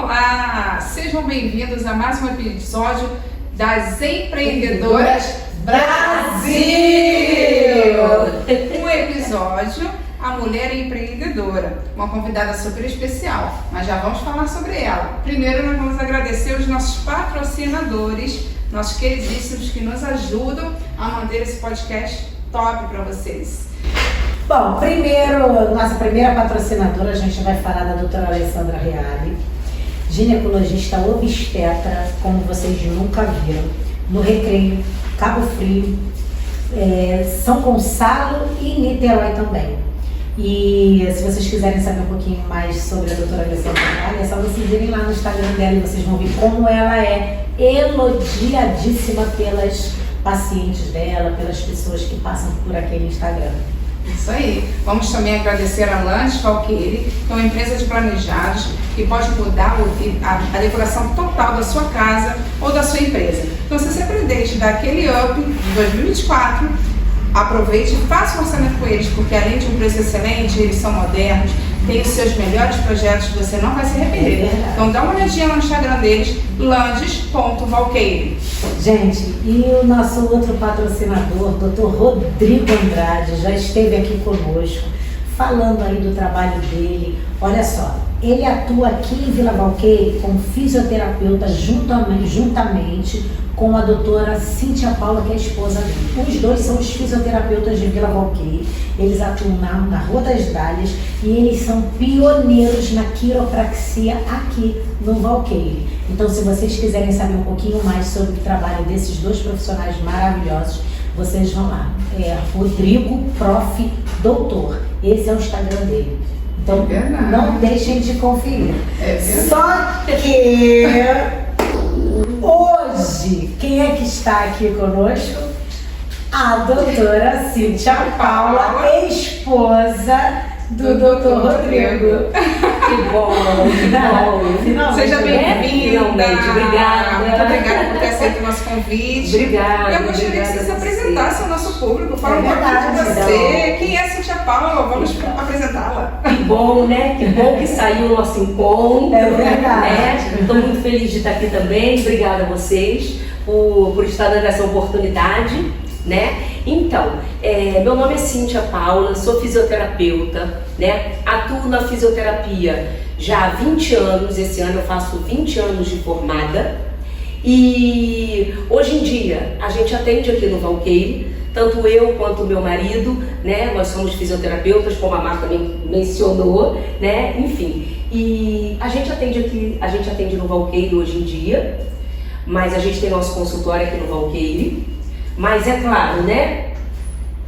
Olá, sejam bem-vindos a mais um episódio das Empreendedoras Brasil! Um episódio, a mulher empreendedora, uma convidada super especial, mas já vamos falar sobre ela. Primeiro nós vamos agradecer os nossos patrocinadores, nossos queridíssimos que nos ajudam a manter esse podcast top para vocês. Bom, primeiro, nossa primeira patrocinadora, a gente vai falar da doutora Alessandra Reale, ginecologista obstetra, como vocês nunca viram, no Recreio, Cabo Frio, São Gonçalo e Niterói também. E se vocês quiserem saber um pouquinho mais sobre a doutora Alessandra Reale, é só vocês irem lá no Instagram dela e vocês vão ver como ela é elogiadíssima pelas pacientes dela, pelas pessoas que passam por aquele Instagram. Isso aí. Vamos também agradecer a Lanches Valqueire, que é uma empresa de planejados que pode mudar a decoração total da sua casa ou da sua empresa. Então, se você pretende dar aquele up de 2024, aproveite e faça um orçamento com eles, porque além de um preço excelente, eles são modernos, têm os seus melhores projetos, você não vai se arrepender. Então dá uma olhadinha no Instagram deles, langes.valqueire. Gente, e o nosso outro patrocinador, Dr. Rodrigo Andrade, já esteve aqui conosco, falando aí do trabalho dele. Olha só, ele atua aqui em Vila Valqueire como fisioterapeuta juntamente com a doutora Cíntia Paula, que é a esposa dele. Os dois são os fisioterapeutas de Vila Valqueire, eles atuam na Rua das Dálias e eles são pioneiros na quiropraxia aqui no Valqueire. Então, se vocês quiserem saber um pouquinho mais sobre o trabalho desses dois profissionais maravilhosos, vocês vão lá. É Rodrigo Prof. Doutor. Esse é o Instagram dele. Então, não deixem de conferir. Só que hoje, quem é que está aqui conosco? A doutora Cíntia Paula, esposa do Dr. Rodrigo. Que bom, que bom. Seja bem-vinda. Obrigada. Muito obrigada por ter aceito o nosso convite. Obrigada. Eu gostaria que você se apresentasse ao nosso público. Fala um pouquinho de você. Então, Quem é Cíntia Paula? Vamos apresentá-la. Que bom, né? Que bom que saiu o nosso encontro. É verdade. Estou muito feliz de estar aqui também. Obrigada a vocês por estar dando essa oportunidade, né? Então, meu nome é Cíntia Paula, sou fisioterapeuta, né? Atuo na fisioterapia já há 20 anos, esse ano eu faço 20 anos de formada e hoje em dia a gente atende aqui no Valqueire, tanto eu quanto o meu marido, né? Nós somos fisioterapeutas, como a Marta mencionou, né? Enfim, e a gente atende no Valqueire hoje em dia, mas a gente tem nosso consultório aqui no Valqueire. Mas é claro, né?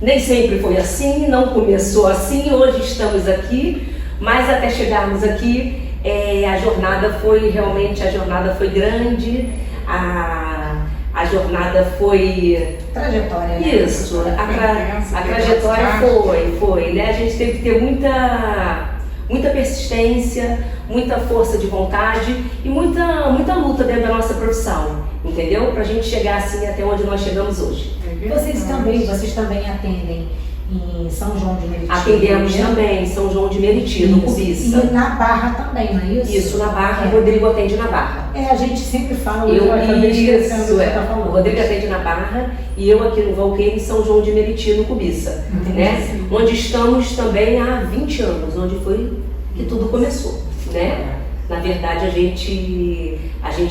Nem sempre foi assim, não começou assim, hoje estamos aqui, mas até chegarmos aqui, a jornada foi grande, a jornada foi... Trajetória, né? Isso, a trajetória foi, né? A gente teve que ter muita persistência, muita força de vontade e muita luta dentro da nossa profissão, entendeu? Pra gente chegar assim até onde nós chegamos hoje. Vocês também atendem em São João de Meriti? Atendemos também em São João de Meriti, no Cubiça. E na Barra também, não é isso? Isso, na Barra, o Rodrigo atende na Barra. A gente sempre fala, o Rodrigo atende na Barra e eu aqui no Valqueire, em São João de Meriti, no Cubiça, né? Onde estamos também há 20 anos, onde foi que tudo começou, né? Na verdade, a gente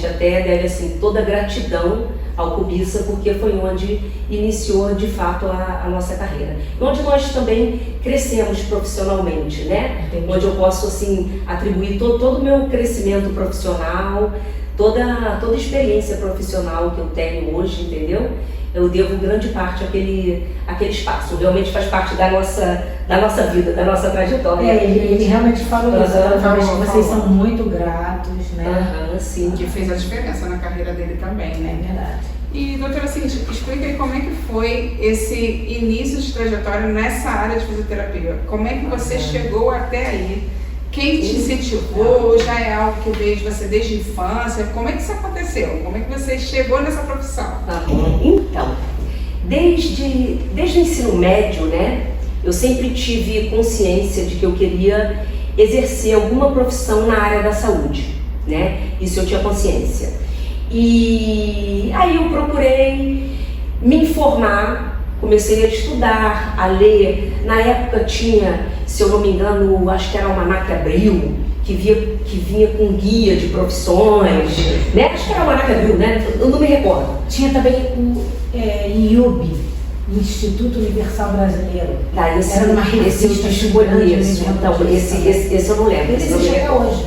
até deve assim toda a gratidão ao Cubiça, porque foi onde iniciou de fato a nossa carreira. Onde nós também crescemos profissionalmente, né? Entendi. Onde eu posso assim atribuir todo o meu crescimento profissional, toda a experiência profissional que eu tenho hoje, entendeu? Eu devo grande parte àquele espaço. Realmente faz parte da nossa vida, da nossa trajetória. Ele realmente falou isso. Que vocês são muito gratos, né? Sim. Que fez a diferença na carreira dele também, né? É verdade. E, doutora Cíntia, explica aí como é que foi esse início de trajetória nessa área de fisioterapia. Como é que você chegou até aí? Quem te incentivou? Já é algo que veio de você desde a infância? Como é que isso aconteceu? Como é que você chegou nessa profissão? Então, desde o ensino médio, né, eu sempre tive consciência de que eu queria exercer alguma profissão na área da saúde, né? Isso eu tinha consciência. E aí eu procurei me informar, comecei a estudar, a ler. Na época tinha, se eu não me engano, acho que era o Almanac Abril, que vinha com guia de profissões, né? Acho que era o Almanac Abril, né? Eu não me recordo. Tinha também o IUB, Instituto Universal Brasileiro. Tá, esse era uma revista eu escolhi isso. Então, esse eu não lembro. Ele existe até hoje.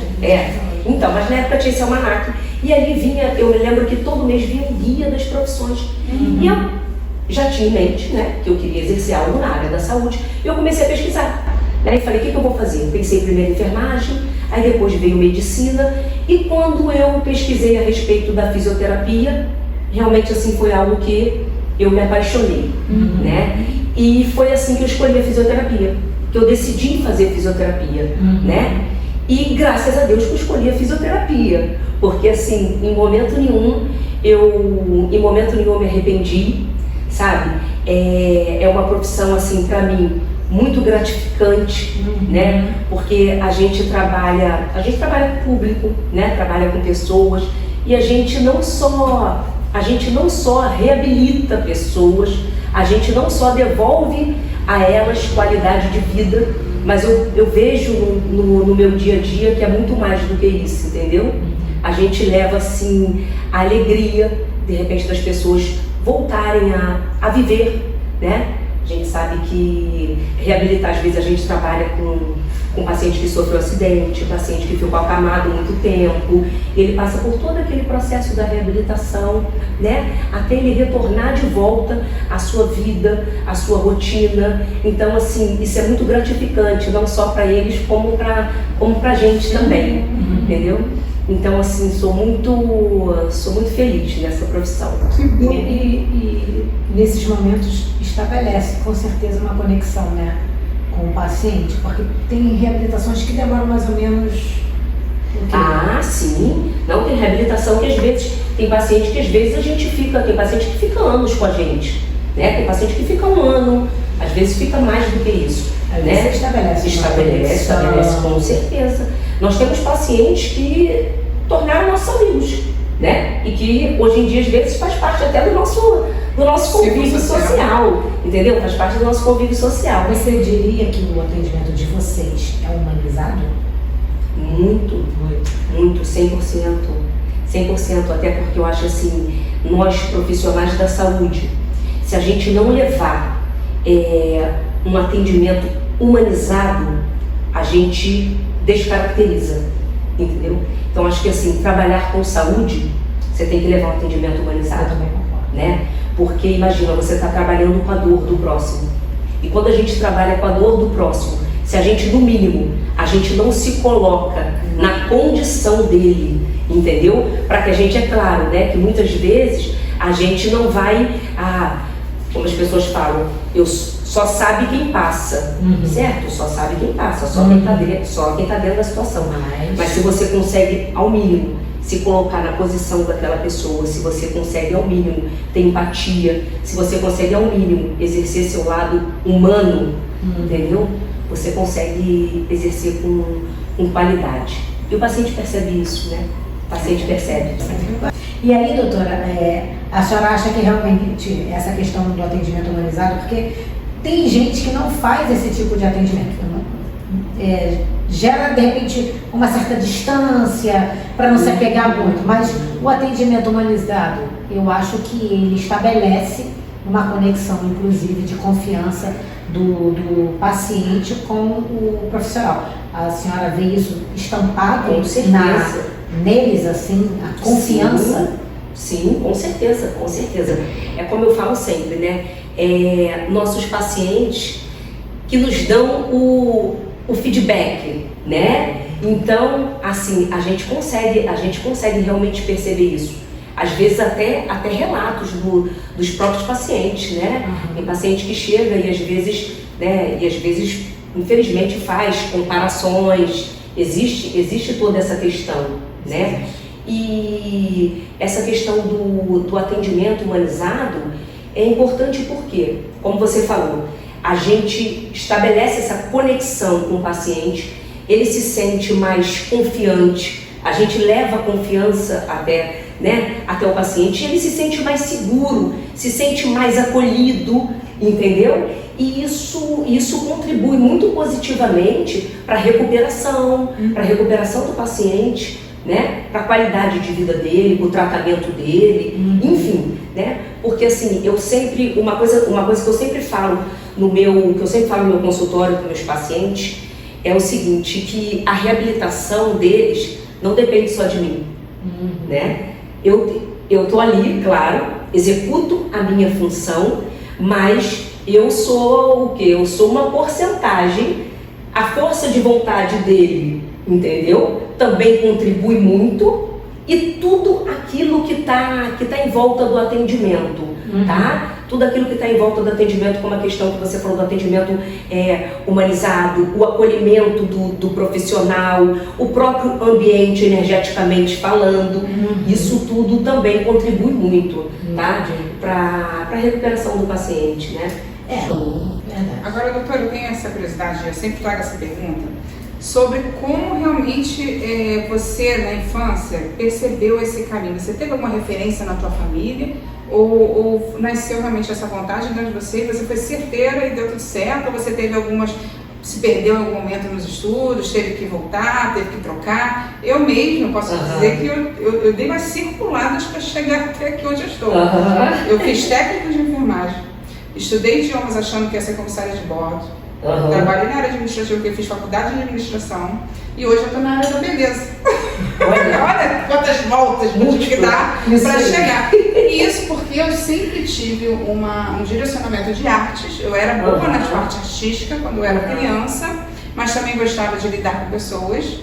Então, mas na época tinha esse almanac. E ali vinha, eu me lembro que todo mês vinha um guia das profissões. E eu já tinha em mente, né, que eu queria exercer algo na área da saúde. E eu comecei a pesquisar. Né, e falei, o que eu vou fazer? Eu pensei primeiro em enfermagem, aí depois veio medicina. E quando eu pesquisei a respeito da fisioterapia, realmente assim foi algo que eu me apaixonei, né? E foi assim que eu escolhi a fisioterapia, que eu decidi fazer fisioterapia, né? E graças a Deus que eu escolhi a fisioterapia, porque assim, em momento nenhum eu me arrependi, sabe? É uma profissão assim para mim muito gratificante, né? Porque a gente trabalha com público, né? Trabalha com pessoas e a gente não só reabilita pessoas, a gente não só devolve a elas qualidade de vida, mas eu vejo no meu dia a dia que é muito mais do que isso, entendeu? A gente leva assim a alegria, de repente, das pessoas voltarem a viver, né? A gente sabe que reabilitar, às vezes a gente trabalha com paciente que sofreu acidente, paciente que ficou acamado muito tempo, ele passa por todo aquele processo da reabilitação, né? Até ele retornar de volta à sua vida, à sua rotina. Então, assim, isso é muito gratificante, não só para eles, como pra gente também, entendeu? Então, assim, sou muito feliz nessa profissão. E nesses momentos estabelece com certeza uma conexão, né, com o paciente, porque tem reabilitações que demoram mais ou menos o quê? Ah, sim. Não, tem reabilitação que às vezes, tem paciente que às vezes tem paciente que fica anos com a gente, né? Tem paciente que fica um ano, às vezes fica mais do que isso. Aí né? você Estabelece com certeza. Nós temos pacientes que tornaram nossos amigos, né? E que hoje em dia às vezes faz parte até do nosso convívio social, entendeu? Faz parte do nosso convívio social. Você diria que o atendimento de vocês é humanizado? Muito, 100%. 100%, até porque eu acho assim, nós profissionais da saúde, se a gente não levar um atendimento humanizado, a gente descaracteriza, entendeu? Então acho que assim, trabalhar com saúde, você tem que levar um atendimento humanizado. Eu também concordo. Né? Porque imagina, você está trabalhando com a dor do próximo. E quando a gente trabalha com a dor do próximo, se a gente, no mínimo, a gente não se coloca na condição dele, entendeu? Para que a gente, é claro, né, que muitas vezes a gente não vai, como as pessoas falam, só sabe quem passa, certo? Só sabe quem passa, só quem tá dentro da situação. Mas se você consegue, ao mínimo, se colocar na posição daquela pessoa, se você consegue ao mínimo ter empatia, se você consegue ao mínimo exercer seu lado humano, entendeu? Você consegue exercer com qualidade. E o paciente percebe isso, né? O paciente percebe. E aí, doutora, a senhora acha que realmente essa questão do atendimento humanizado, porque tem gente que não faz esse tipo de atendimento, gera de repente uma certa distância para não se apegar muito, mas o atendimento humanizado, eu acho que ele estabelece uma conexão, inclusive, de confiança do paciente com o profissional. A senhora vê isso estampado neles, assim, a confiança? Sim, com certeza, com certeza. É como eu falo sempre, né? Nossos pacientes que nos dão o feedback, né? Então, assim, a gente consegue realmente perceber isso. Às vezes até relatos dos próprios pacientes, né? Tem paciente que chega e às vezes, infelizmente, faz comparações. Existe toda essa questão, né? E essa questão do atendimento humanizado é importante porque, como você falou, a gente estabelece essa conexão com o paciente, ele se sente mais confiante, a gente leva a confiança até, né, até o paciente, ele se sente mais seguro, se sente mais acolhido, entendeu? E isso contribui muito positivamente para a recuperação do paciente, né, para a qualidade de vida dele, para o tratamento dele, enfim, né? Porque assim, uma coisa que eu sempre falo no meu consultório com meus pacientes é o seguinte, que a reabilitação deles não depende só de mim, né? Eu tô ali, claro, executo a minha função, mas eu sou o quê? Eu sou uma porcentagem, a força de vontade dele, entendeu? Também contribui muito, e tudo aquilo que tá em volta do atendimento, tá? Tudo aquilo que está em volta do atendimento, como a questão que você falou do atendimento humanizado, o acolhimento do profissional, o próprio ambiente energeticamente falando, isso tudo também contribui muito, tá? Para a recuperação do paciente, né? Agora, doutora, eu tenho essa curiosidade, eu sempre trago essa pergunta, sobre como realmente você, na infância, percebeu esse caminho. Você teve alguma referência na tua família? Ou nasceu realmente essa vontade dentro de você, você foi certeira e deu tudo certo? Ou você teve se perdeu em algum momento nos estudos, teve que voltar, teve que trocar? Eu mesma posso dizer que eu dei umas circuladas para chegar até aqui onde eu estou. Eu fiz técnico de enfermagem, estudei idiomas achando que ia ser comissária de bordo, trabalhei na área administrativa, porque eu fiz faculdade de administração, e hoje eu estou na área da beleza. Olha quantas voltas eu tive que dar para chegar. E isso porque eu sempre tive um direcionamento de artes. Eu era boa na parte artística quando eu era criança, mas também gostava de lidar com pessoas.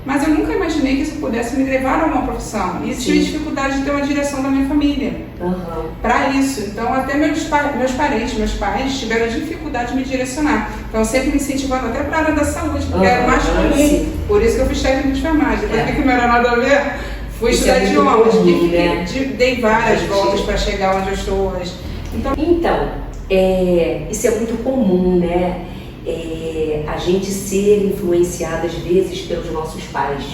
Mas eu nunca imaginei que isso pudesse me levar a uma profissão. E tive dificuldade de ter uma direção da minha família para isso. Então até meus pais tiveram dificuldade de me direcionar. Então sempre me incentivando até para a área da saúde, porque era mais comum. Por isso que eu fiz técnico de enfermagem. Depois que não era nada a ver, fui estudar idiomas, dei várias voltas para chegar onde eu estou hoje. Então, isso é muito comum, né? A gente ser influenciado às vezes pelos nossos pais,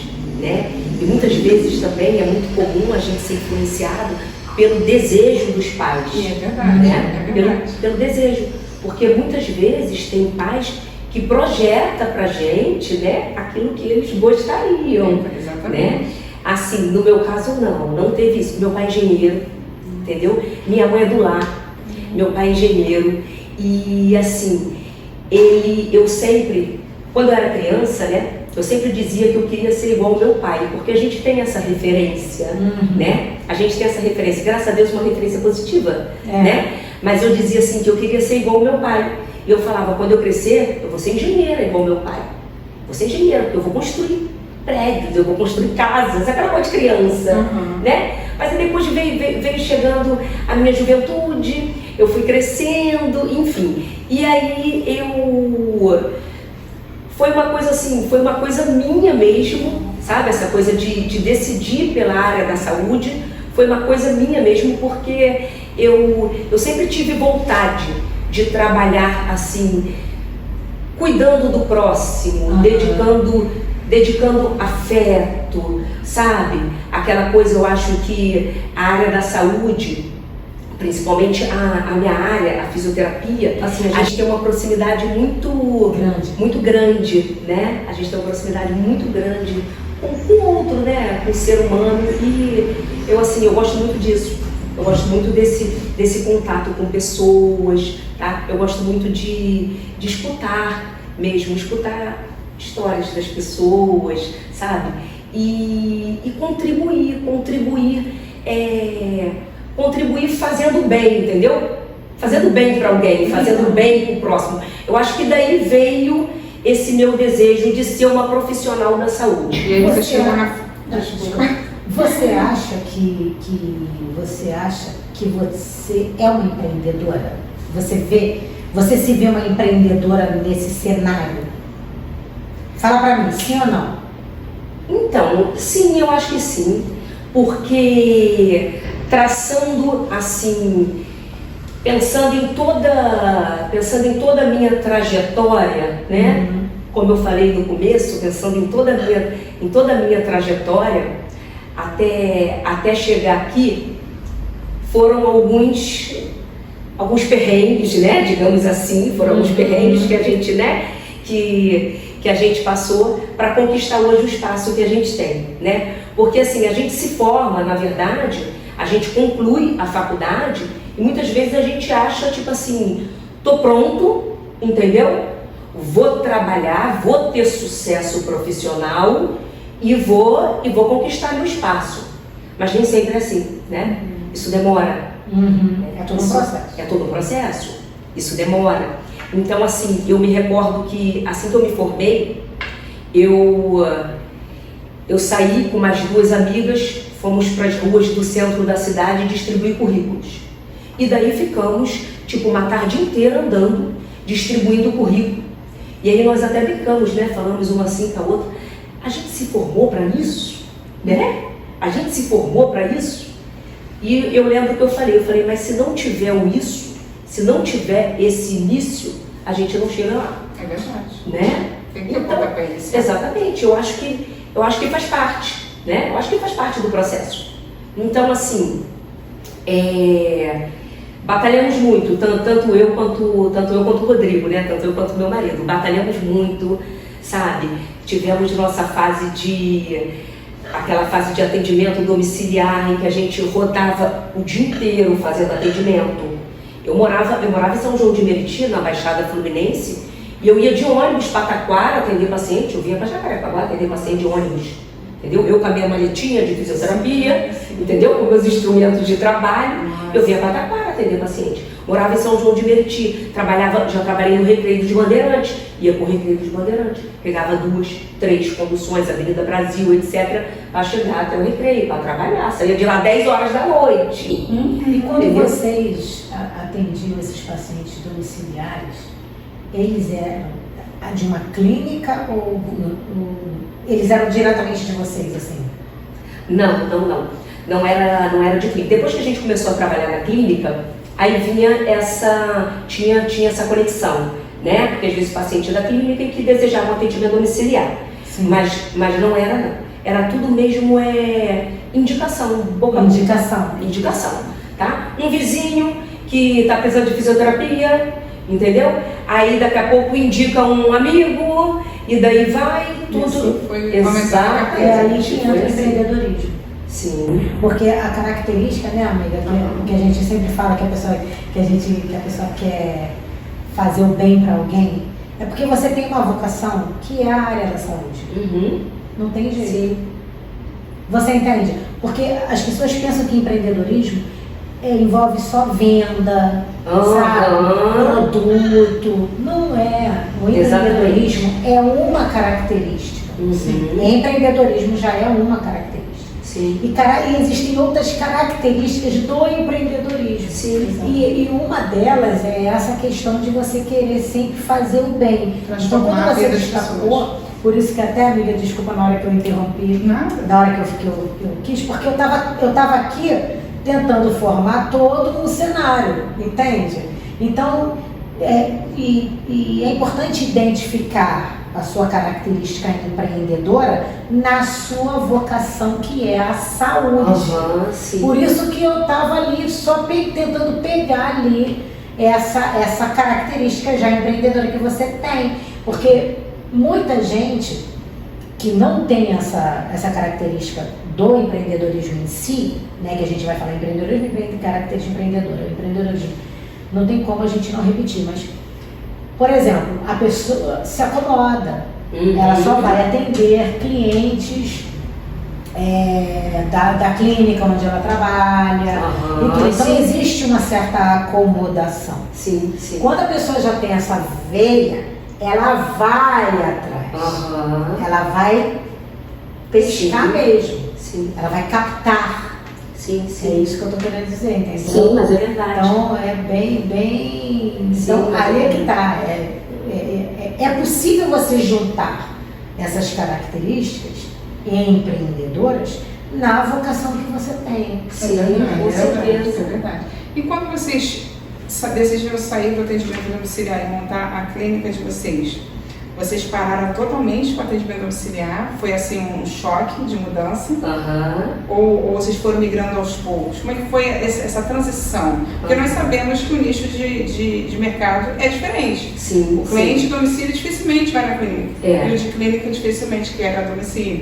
né? E muitas vezes também é muito comum a gente ser influenciado pelo desejo dos pais. É verdade, né? é verdade. Pelo desejo, porque muitas vezes tem pais que projeta pra gente, né, aquilo que eles gostariam, né? Assim, no meu caso não teve isso. Meu pai é engenheiro, entendeu? Minha mãe é do lar, meu pai é engenheiro, e assim, eu sempre, quando eu era criança, né, eu sempre dizia que eu queria ser igual ao meu pai, porque a gente tem essa referência, né? A gente tem essa referência, graças a Deus, uma referência positiva, né? Mas eu dizia assim que eu queria ser igual ao meu pai. E eu falava, quando eu crescer, eu vou ser engenheira igual ao meu pai. Vou ser engenheira, porque eu vou construir prédios, eu vou construir casas, aquela coisa de criança, né? Mas depois veio chegando a minha juventude, eu fui crescendo, enfim. E aí foi uma coisa assim, foi uma coisa minha mesmo, sabe? Essa coisa de decidir pela área da saúde, foi uma coisa minha mesmo, porque eu sempre tive vontade de trabalhar assim, cuidando do próximo, dedicando afeto, sabe? Aquela coisa, eu acho que a área da saúde, principalmente a minha área, a fisioterapia, assim, a gente tem uma proximidade muito grande, né? A gente tem uma proximidade muito grande com o outro, né? Com o ser humano, e eu gosto muito disso. Eu gosto muito desse contato com pessoas, tá? Eu gosto muito de escutar mesmo, escutar histórias das pessoas, sabe? E contribuir fazendo bem, entendeu? Fazendo bem para alguém, fazendo bem para o próximo. Eu acho que daí veio esse meu desejo de ser uma profissional da saúde. E aí você chegou na... Você acha que você é uma empreendedora? Você se vê uma empreendedora nesse cenário? Fala pra mim, sim ou não? Então, sim, eu acho que sim, porque traçando assim, pensando em toda a minha trajetória, né? como eu falei no começo, pensando em toda a minha trajetória, até chegar aqui, foram alguns perrengues, né? Digamos assim, foram alguns perrengues que a gente, né? Que a gente passou para conquistar hoje o espaço que a gente tem, né? Porque assim, a gente se forma, na verdade, a gente conclui a faculdade e muitas vezes a gente acha, tipo assim, tô pronto, entendeu? Vou trabalhar, vou ter sucesso profissional e vou conquistar meu espaço. Mas nem sempre é assim, né? Isso demora. É todo um processo. É todo um processo. Isso demora. Então, assim, eu me recordo que assim que eu me formei, eu saí com mais 2 amigas, fomos para as ruas do centro da cidade distribuir currículos. E daí ficamos, tipo, uma tarde inteira andando, distribuindo currículo. E aí nós até brincamos, né? Falamos uma assim com a outra. A gente se formou para isso, né? A gente se formou para isso. E eu lembro que eu falei, mas se não tiver o isso, se não tiver esse início, a gente não chega lá. É verdade. Né? Tem que ter pontapé inicial. Exatamente, eu acho que faz parte, né? Eu acho que faz parte do processo. Então, assim, batalhamos muito, tanto eu quanto o Rodrigo, né? Tanto eu quanto meu marido. Batalhamos muito, sabe? Tivemos nossa aquela fase de atendimento domiciliar em que a gente rodava o dia inteiro fazendo atendimento. Eu morava em São João de Meriti, na Baixada Fluminense, e eu ia de ônibus para Taquara atender paciente, eu vinha para Jacarepaguá atender paciente de ônibus, entendeu? Eu com a minha maletinha de fisioterapia, entendeu? Com meus instrumentos de trabalho, eu vinha para Taquara atender paciente. Morava em São João de Meriti, já trabalhei no Recreio de Bandeirantes, ia para o Recreio de Bandeirantes, pegava 2, 3 conduções, Avenida Brasil, etc., para chegar até o Recreio, para trabalhar. Saía de lá 10 horas da noite. E quando vocês atendiam esses pacientes domiciliares, eles eram de uma clínica ou eles eram diretamente de vocês, assim? Não era de clínica. Depois que a gente começou a trabalhar na clínica, aí tinha essa conexão, né? Porque às vezes o paciente é da clínica e que desejava um atendimento domiciliar. Sim. Mas não era, não. Era tudo mesmo indicação, boca a boca. Indicação, tá? Um vizinho que tá precisando de fisioterapia, entendeu? Aí daqui a pouco indica um amigo e daí vai tudo. Isso foi exato. Aí que entra o empreendedorismo. Sim. Porque a característica, né, amiga, que a gente sempre fala que a pessoa quer fazer o bem para alguém, é porque você tem uma vocação que é a área da saúde. Não tem jeito. Sim. Você entende? Porque as pessoas pensam que empreendedorismo envolve só venda, sabe? Produto. Não é. O empreendedorismo é uma característica. Empreendedorismo já é uma característica. Sim. E existem outras características do empreendedorismo. Sim. E uma delas é essa questão de você querer sempre fazer o bem. Então, quando você destacou, por isso que até, amiga, desculpa na hora que eu interrompi, na hora que eu quis, porque eu tava aqui tentando formar todo um cenário, entende? Então, é importante identificar a sua característica empreendedora na sua vocação, que é a saúde. Por isso que eu estava ali só tentando pegar ali essa característica já empreendedora que você tem, porque muita gente que não tem essa característica do empreendedorismo em si, né, que a gente vai falar empreendedorismo e característica empreendedora. O empreendedorismo não tem como a gente não repetir, mas, por exemplo, a pessoa se acomoda, ela só vai atender clientes da clínica onde ela trabalha, então existe uma certa acomodação. Sim. Quando a pessoa já tem essa veia, ela vai atrás, ela vai pescar mesmo, ela vai captar. Sim. É isso que eu estou querendo dizer, entendeu? Sim, mas é verdade. Então é bem. Então aí é que tá. É possível você juntar essas características empreendedoras na vocação que você tem. Sim, com certeza. É verdade. E quando vocês decidiram sair do atendimento domiciliar e montar a clínica de vocês vocês pararam totalmente com o atendimento domiciliar? Foi assim um choque de mudança? Ou vocês foram migrando aos poucos? Como é que foi essa transição? Porque nós sabemos que o nicho de mercado é diferente. Sim, o cliente de domicílio dificilmente vai na clínica. E o de clínica dificilmente quer a domicílio.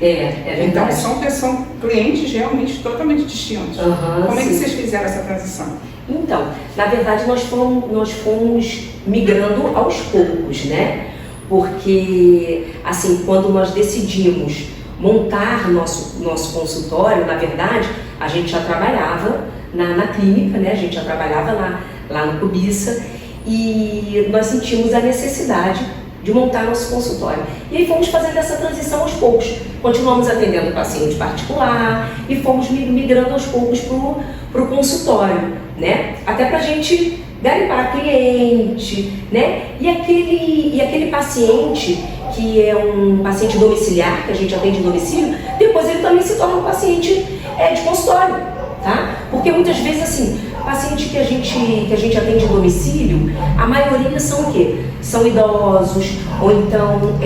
Então são clientes realmente totalmente distintos. Como é que vocês fizeram essa transição? Então, na verdade nós fomos migrando aos poucos, né? Porque, assim, quando nós decidimos montar nosso consultório, na verdade, a gente já trabalhava na clínica, né? A gente já trabalhava lá no Cubiça e nós sentimos a necessidade de montar nosso consultório. E aí fomos fazendo essa transição aos poucos. Continuamos atendendo paciente particular e fomos migrando aos poucos para o consultório, né? Até para a gente garimpar cliente, né? E aquele paciente que é um paciente domiciliar, que a gente atende em domicílio, depois ele também se torna um paciente de consultório, tá? Porque muitas vezes, assim, paciente que a gente atende em domicílio, a maioria são o quê? São idosos, ou então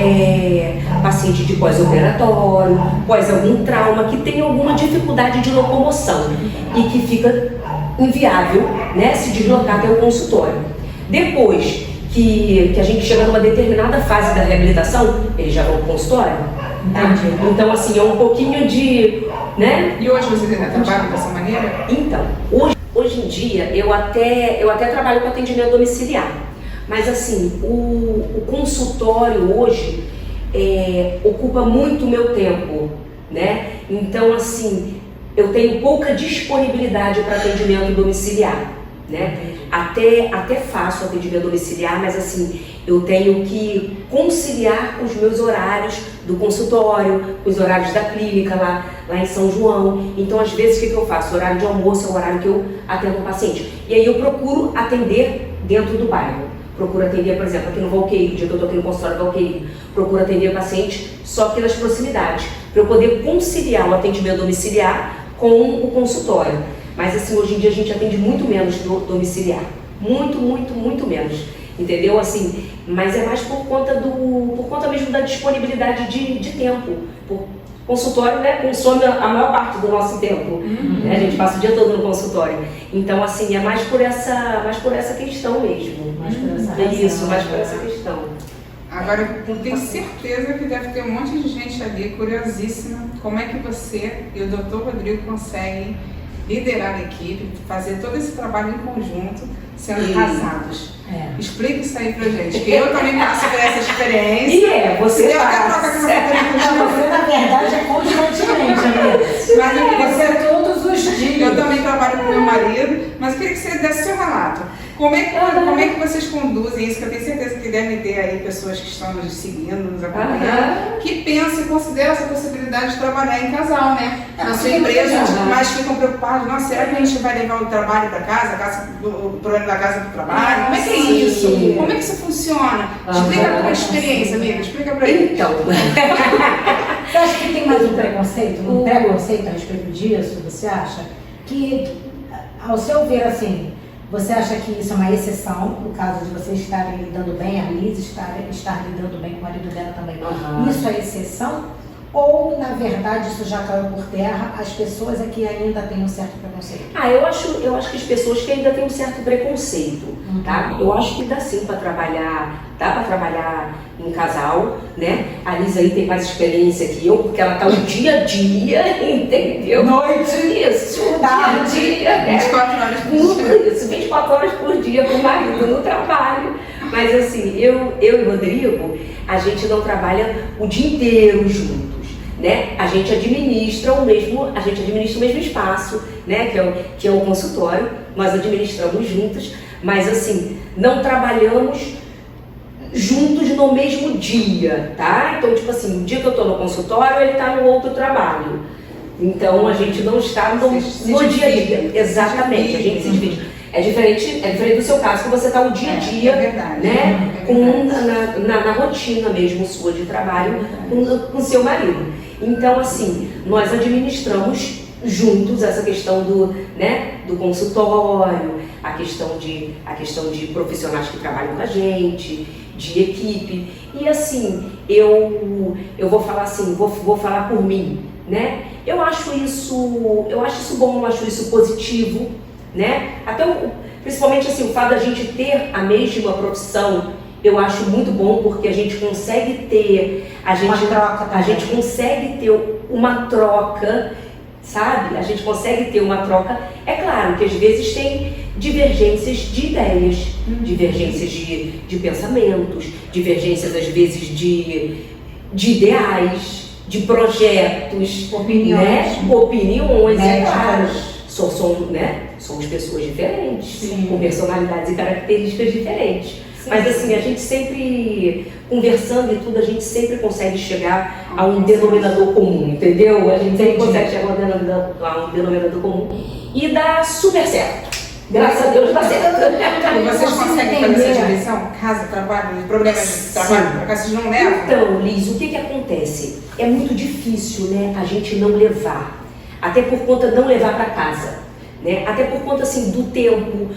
paciente de pós-operatório, pós algum trauma, que tem alguma dificuldade de locomoção e que fica inviável, né, se deslocar até o consultório. Depois que a gente chega numa determinada fase da reabilitação, eles já vão para o consultório. Tá? Então, assim, é um pouquinho de... né? E hoje vocês ainda trabalham dessa maneira? Então, hoje em dia, eu até trabalho com atendimento domiciliar. Mas, assim, o consultório hoje ocupa muito o meu tempo, né? Então, assim, eu tenho pouca disponibilidade para atendimento domiciliar, né? Até faço atendimento domiciliar, mas assim, eu tenho que conciliar os meus horários do consultório, os horários da clínica lá em São João. Então, às vezes, o que eu faço? O horário de almoço é o horário que eu atendo o paciente. E aí eu procuro atender dentro do bairro. Procuro atender, por exemplo, aqui no Valqueiro, o dia que eu estou aqui no consultório do Valqueiro, procuro atender o paciente só aqui nas proximidades, para eu poder conciliar o atendimento domiciliar com o consultório. Mas assim, hoje em dia a gente atende muito menos do domiciliar. Muito menos. Entendeu? Assim, mas é mais por conta mesmo da disponibilidade de tempo. O consultório, né, consome a maior parte do nosso tempo. Né? A gente passa o dia todo no consultório. Então, assim, é mais por essa questão mesmo. Mais por essa razão. Isso, mais por essa questão. Agora, eu tenho certeza que deve ter um monte de gente ali curiosíssima. Como é que você e o Dr. Rodrigo conseguem liderar a equipe, fazer todo esse trabalho em conjunto, sendo casados? Explica isso aí pra gente, que eu também passo por essa experiência. Você passa. Você, na verdade, é constantemente, amiga. Você todos os dias. Eu também trabalho com meu marido, mas eu queria que você desse seu relato. Como é que vocês conduzem isso? Que eu tenho certeza que devem ter aí pessoas que estão nos seguindo, nos acompanhando, que pensam e consideram essa possibilidade de trabalhar em casal, né? Na sua empresa, mas ficam preocupados, nossa, será que a gente vai levar o trabalho para casa, o problema da casa para o trabalho? Como é que é isso? Como é que isso funciona? Explica a tua experiência, amiga, explica pra ele. Então, você acha que tem mais um preconceito a respeito disso? Você acha que, ao seu ver, assim, você acha que isso é uma exceção, no caso de vocês estarem lidando bem, a Liz estar lidando bem com o marido dela também? Isso é exceção? Ou, na verdade, isso já caiu por terra, as pessoas é que ainda têm um certo preconceito? Eu acho que as pessoas que ainda têm um certo preconceito, tá? Eu acho que dá sim para trabalhar, dá para trabalhar em casal, né? A Liz aí tem mais experiência que eu, porque ela tá o dia a dia, entendeu? Noite, isso, dia, 24 horas por dia. Isso, 24 horas por dia com o marido no trabalho. Mas assim, eu e o Rodrigo, a gente não trabalha o dia inteiro juntos. Né? A gente administra o mesmo espaço, né? que é o consultório, nós administramos juntos, mas assim, não trabalhamos juntos no mesmo dia, tá? Então, tipo assim, o dia que eu estou no consultório, ele está no outro trabalho. Então, a gente não está no dia a dia. Exatamente, a gente se divide. É diferente do seu caso, que você está o dia a dia, né? Na rotina mesmo sua de trabalho com o seu marido. Então, assim, nós administramos juntos essa questão do consultório, a questão de profissionais que trabalham com a gente, de equipe. E assim, eu vou falar assim, vou falar por mim, né? Eu acho isso bom, eu acho isso positivo, né? Principalmente assim, o fato da gente ter a mesma profissão, eu acho muito bom, porque a gente consegue ter, a gente consegue ter uma troca, sabe? A gente consegue ter uma troca. É claro que às vezes tem divergências de ideias, divergências de pensamentos, divergências às vezes de ideais, de projetos, opiniões, é claro. Somos pessoas diferentes, sim, com personalidades e características diferentes. Sim, mas assim, a gente sempre, conversando e tudo, a gente sempre consegue chegar a um denominador comum, entendeu? A gente sempre consegue chegar a um denominador comum e dá super certo. Graças a Deus dá certo. E vocês conseguem fazer essa divisão? Casa, trabalho, problemas de trabalho para cá, vocês não levam? Então, Liz, o que acontece? É muito difícil, né, a gente não levar. Até por conta de não levar para casa, né? Até por conta assim, do tempo,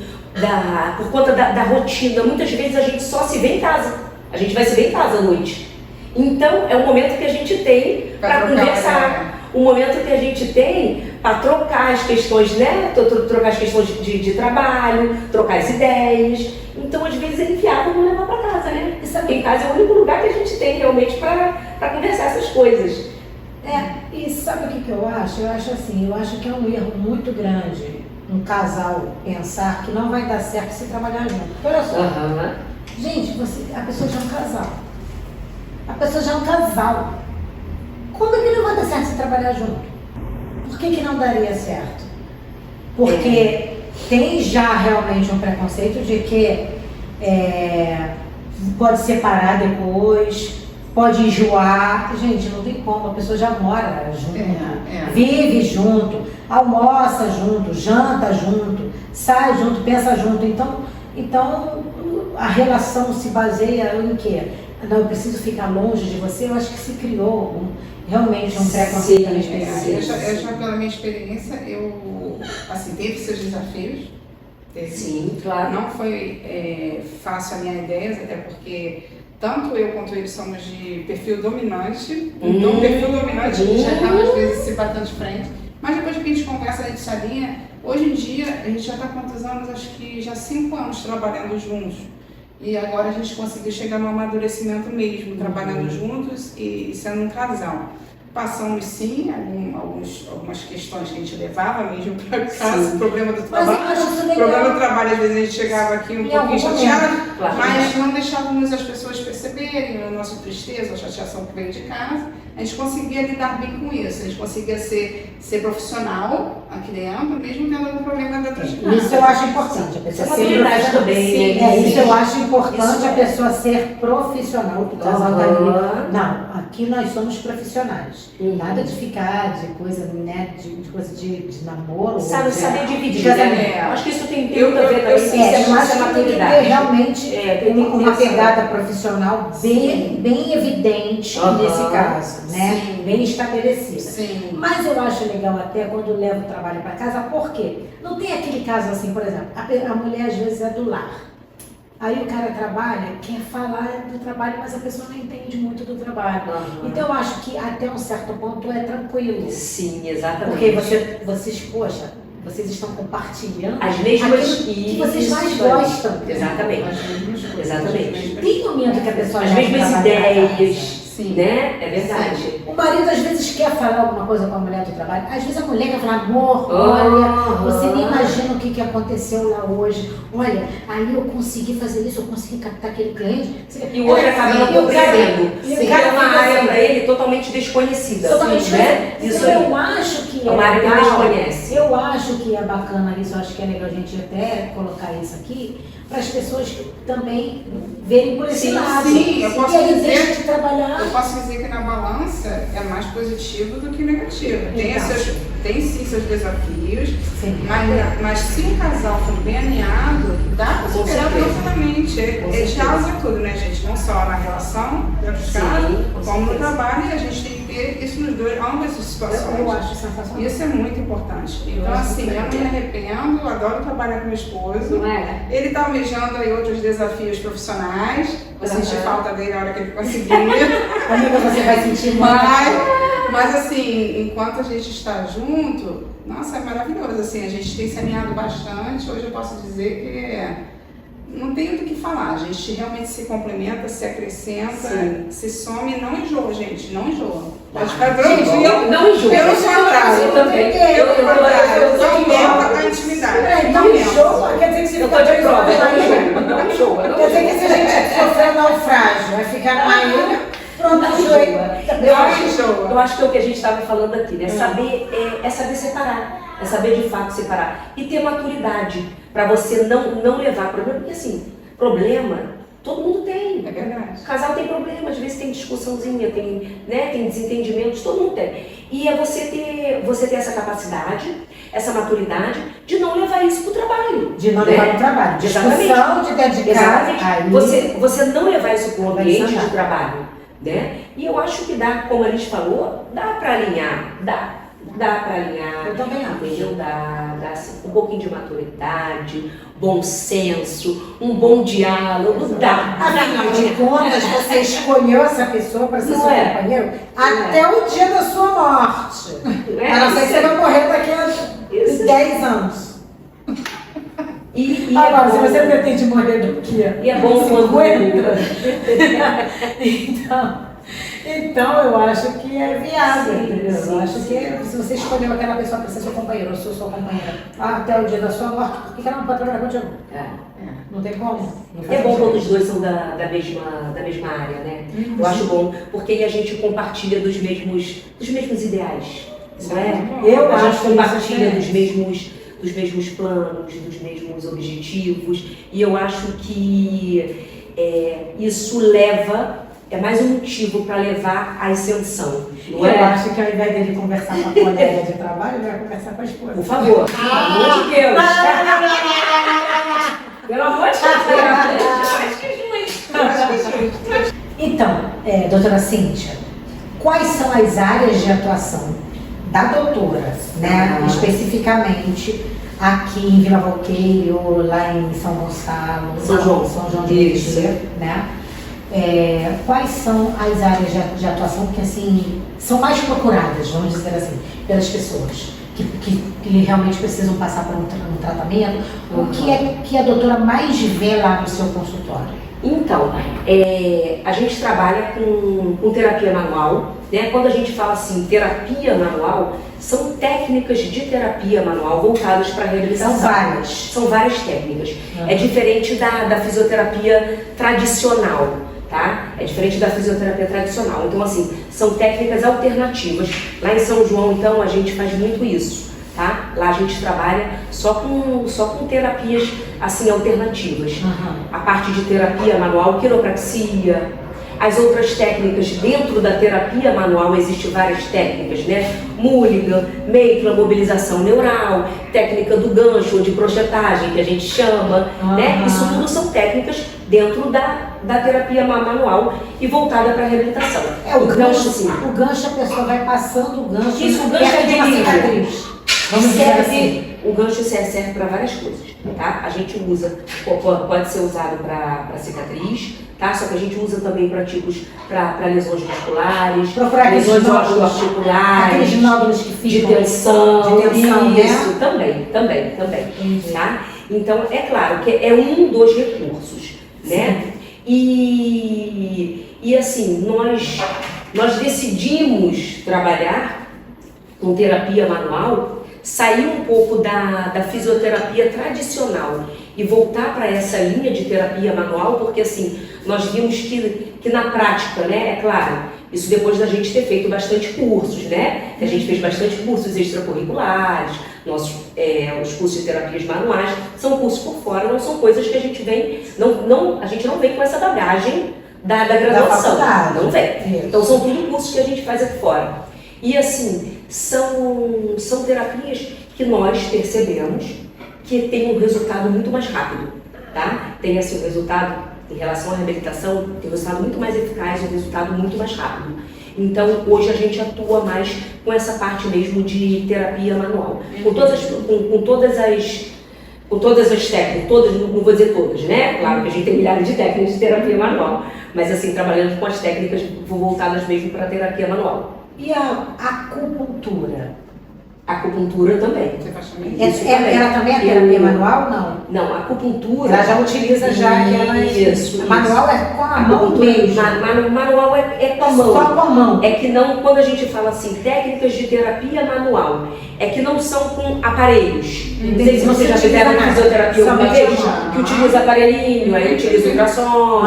por conta da rotina. Muitas vezes a gente só se vê em casa. A gente vai se ver em casa à noite. Então, é o momento que a gente tem para conversar. O momento que a gente tem para trocar as questões, né? Trocar as questões de trabalho, trocar as ideias. Então, às vezes, é inviável não levar para casa, né? Em casa é o único lugar que a gente tem realmente para conversar essas coisas. E sabe o que eu acho? Eu acho que é um erro muito grande um casal pensar que não vai dar certo se trabalhar junto. Olha só, gente, a pessoa já é um casal. A pessoa já é um casal. Como é que não vai dar certo se trabalhar junto? Por que não daria certo? Porque tem já realmente um preconceito de que pode separar depois, pode enjoar. Gente, não tem como, a pessoa já mora junto, vive junto, almoça junto, janta junto, sai junto, pensa junto. Então a relação se baseia em quê? Não, eu preciso ficar longe de você. Eu acho que se criou realmente um preconceito nesse Eu já pela minha experiência, teve seus desafios. Sim, claro. Não foi fácil a minha ideia, até porque tanto eu quanto ele somos de perfil dominante. Então, o perfil dominante já acaba às vezes se batendo de frente. Mas depois que a gente conversa, a gente se alinha. Hoje em dia, a gente já está há quantos anos? Acho que já 5 anos trabalhando juntos. E agora a gente conseguiu chegar no amadurecimento mesmo, trabalhando juntos e sendo um casal. Passamos sim algumas questões que a gente levava mesmo para casa, o problema do trabalho. O problema do trabalho, às vezes a gente chegava aqui um pouquinho chateado, mas não deixávamos as pessoas perceberem a nossa tristeza, a chateação que veio de casa. A gente conseguia lidar bem com isso, a gente conseguia ser profissional aqui dentro, mesmo tendo algum problema dentro de casa. Isso eu acho importante, a pessoa ser profissional. Isso eu acho importante, a pessoa ser profissional. O casal tá ali. Não, aqui nós somos profissionais. Nada de ficar de coisa, né, de coisa de namoro. Saber dividir, né? Acho que isso tem tudo a ver também. Eu acho que tem que ter realmente uma pegada profissional bem evidente nesse caso, né? Sim. Bem estabelecida. Sim. Mas eu acho legal até quando leva o trabalho para casa, por quê? Não tem aquele caso assim, por exemplo, a mulher às vezes é do lar. Aí o cara trabalha, quer falar do trabalho, mas a pessoa não entende muito do trabalho. Então eu acho que até um certo ponto é tranquilo. Sim, exatamente. Porque vocês estão compartilhando as mesmas que vocês mais gostam. Exatamente. Exatamente. Tem um momento que a pessoa as mesmas ideias. Sim. Né? É verdade. Sim. O marido às vezes quer falar alguma coisa com a mulher do trabalho. Às vezes a mulher quer falar, amor, olha, você nem imagina o que aconteceu lá hoje. Olha, aí eu consegui fazer isso, eu consegui captar aquele cliente. E o outro acaba não compreendendo. E é uma área para ele totalmente desconhecida. Totalmente, né? Isso eu acho que é uma área que ele desconhece. Eu acho que é bacana isso, eu acho que é legal a gente até colocar isso aqui, para as pessoas também verem por esse lado. Sim, eu posso dizer de trabalhar. Eu posso dizer que na balança é mais positivo do que negativo. Tem sim seus desafios, mas se um casal for bem alinhado, dá para superar profundamente. Diálogo é tudo, né, gente? Não só na relação, dentro de casa, como no trabalho, e a gente tem que ter porque isso nos dois, ambas as situações. Eu acho sensacional. Isso é muito importante. Então, assim, eu não me arrependo, eu adoro trabalhar com meu esposo. Não é? Ele está almejando aí outros desafios profissionais. Eu senti falta dele na hora que ele conseguir. Amiga, você vai sentir muito. Mas assim, enquanto a gente está junto, nossa, é maravilhoso. Assim, a gente tem se alinhado bastante. Hoje eu posso dizer que não tenho do que falar. A gente realmente se complementa, se acrescenta, se some e não enjoa, gente. Não enjoa. Pode ficar tranquilo. Não enjoa. Pelo contrário. Eu também. Pelo contrário. Aumenta a intimidade. Não enjoa, quer dizer que você Eu tô de prova, não enjoa. Quer dizer que se a gente sofrer naufrágio, vai ficar numa ilha, pronto, enjoa. Eu acho que é o que a gente estava falando aqui, né? É saber separar, é saber de fato separar e ter maturidade para você não levar problema, porque assim, problema todo mundo tem. É verdade. O casal tem problema, às vezes tem discussãozinha, tem desentendimentos, todo mundo tem. E é você ter essa capacidade, essa maturidade de não levar isso para o trabalho. De não levar para o trabalho. Discussão, de dedicar. Exatamente. Você não levar isso para o ambiente de trabalho. Né? E eu acho que dá, como a gente falou, dá para alinhar, dá para alinhar. Eu também acho. Entendeu? Dá assim, um pouquinho de maturidade, bom senso, um bom diálogo, dá. Afinal de contas, você escolheu essa pessoa para ser seu companheiro até o dia da sua morte. A não ser que você vai morrer daqui a 10 anos. Agora, se você pretende morrer do quê? E é bom quando Então, eu acho que é viável, entendeu? Eu acho que sim. Se você escolheu aquela pessoa para ser seu companheiro ou sua companheira até o dia da sua morte, por que ela não pode trabalhar contigo? Não tem como. É bom quando os dois são da mesma área, né? Eu acho bom, porque aí a gente compartilha dos mesmos ideais, não é? Eu A gente acho compartilha dos mesmos planos, dos mesmos objetivos, e eu acho que isso é mais um motivo para levar à ascensão. Eu acho que ao invés dele conversar com a colega de trabalho, ele vai conversar com a esposa. Por favor, pelo amor de Deus. Pelo amor de Deus. Então, doutora Cíntia, quais são as áreas de atuação da doutora, né, especificamente aqui em Vila Valqueiro, lá em São Gonçalo, São João de Meriti, né? Quais são as áreas de atuação que assim são mais procuradas, vamos dizer assim, pelas pessoas que realmente precisam passar por um tratamento? O que a doutora mais vê lá no seu consultório? Então, a gente trabalha com terapia manual, né? Quando a gente fala assim, terapia manual, são técnicas de terapia manual voltadas para a reabilitação. São várias técnicas. É diferente da fisioterapia tradicional, tá? É diferente da fisioterapia tradicional. Então, assim, são técnicas alternativas. Lá em São João, então, a gente faz muito isso, tá? Lá a gente trabalha só com terapias, assim, alternativas. A parte de terapia manual, quiropraxia, as outras técnicas dentro da terapia manual, existem várias técnicas, né? Mulligan, Maitland, mobilização neural, técnica do gancho ou de crochetagem, que a gente chama, né? Isso tudo são técnicas dentro da terapia manual e voltada para a reabilitação. O gancho, a pessoa vai passando o gancho. Isso, o gancho é de uma cicatriz. Vamos dizer assim. O gancho serve para várias coisas, tá? A gente usa, pode ser usado para cicatriz, tá? Só que a gente usa também para lesões musculares, lesões osteoarticulares, aqueles nódulos que ficam de tensão, isso, né? também, tá? Então, é claro que é um dos recursos, né? E assim, nós decidimos trabalhar com terapia manual, sair um pouco da fisioterapia tradicional e voltar para essa linha de terapia manual, porque assim, nós vimos que na prática, né, é claro, isso depois da gente ter feito bastante cursos, né, a gente fez bastante cursos extracurriculares, os cursos de terapias manuais, são cursos por fora, não são coisas que a gente vem, a gente não vem com essa bagagem da graduação, não vem. Então são tudo cursos que a gente faz aqui fora. E assim, são terapias que nós percebemos que tem um resultado muito mais rápido, tá? Tem assim um resultado, em relação à reabilitação, tem um resultado muito mais eficaz, um resultado muito mais rápido. Então, hoje a gente atua mais com essa parte mesmo de terapia manual. Com todas as técnicas, não vou dizer todas, né? Claro que a gente tem milhares de técnicas de terapia manual, mas assim, trabalhando com as técnicas voltadas mesmo para a terapia manual. E a acupuntura? Acupuntura também. Você faz também? Ela também é terapia manual, não? Não, a acupuntura... Ela já utiliza já aquela... Isso. Manual é com a mão mesmo. Manual é com a mão. Só com a mão. É que não, quando a gente fala assim, técnicas de terapia manual, é que não são com aparelhos. Não sei se vocês já fizeram fisioterapia alguma vez, que utiliza aparelhinho, aí utiliza ultrassom,